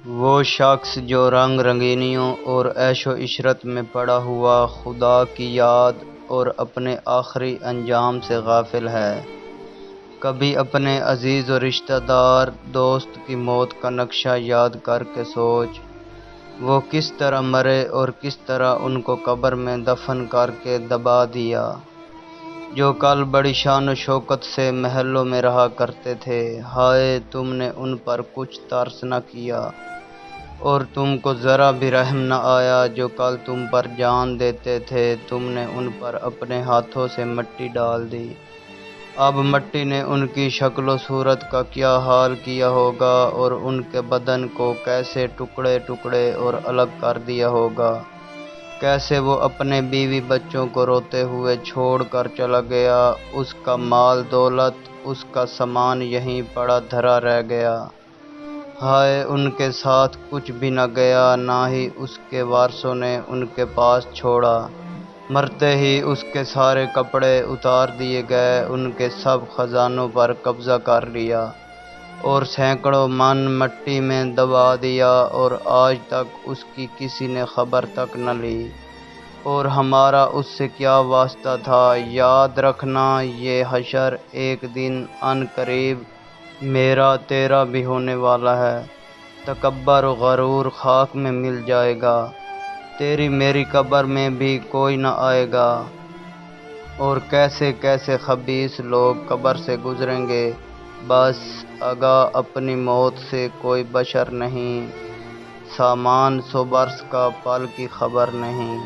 وہ شخص جو رنگ رنگینیوں اور عیش و عشرت میں پڑا ہوا خدا کی یاد اور اپنے آخری انجام سے غافل ہے، کبھی اپنے عزیز و رشتہ دار دوست کی موت کا نقشہ یاد کر کے سوچ، وہ کس طرح مرے اور کس طرح ان کو قبر میں دفن کر کے دبا دیا، جو کل بڑی شان و شوکت سے محلوں میں رہا کرتے تھے۔ ہائے تم نے ان پر کچھ ترس نہ کیا اور تم کو ذرا بھی رحم نہ آیا، جو کل تم پر جان دیتے تھے تم نے ان پر اپنے ہاتھوں سے مٹی ڈال دی۔ اب مٹی نے ان کی شکل و صورت کا کیا حال کیا ہوگا اور ان کے بدن کو کیسے ٹکڑے ٹکڑے اور الگ کر دیا ہوگا، کیسے وہ اپنے بیوی بچوں کو روتے ہوئے چھوڑ کر چلا گیا، اس کا مال دولت، اس کا سامان یہیں پڑا دھرا رہ گیا۔ ہائے ان کے ساتھ کچھ بھی نہ گیا، نہ ہی اس کے وارثوں نے ان کے پاس چھوڑا، مرتے ہی اس کے سارے کپڑے اتار دیے گئے، ان کے سب خزانوں پر قبضہ کر لیا اور سینکڑوں من مٹی میں دبا دیا، اور آج تک اس کی کسی نے خبر تک نہ لی، اور ہمارا اس سے کیا واسطہ تھا۔ یاد رکھنا یہ حشر ایک دن عن قریب میرا تیرا بھی ہونے والا ہے، تکبر و غرور خاک میں مل جائے گا، تیری میری قبر میں بھی کوئی نہ آئے گا، اور کیسے کیسے خبیث لوگ قبر سے گزریں گے، بس آگاہ اپنی موت سے کوئی بشر نہیں، سامان 100 برس کا پل کی خبر نہیں۔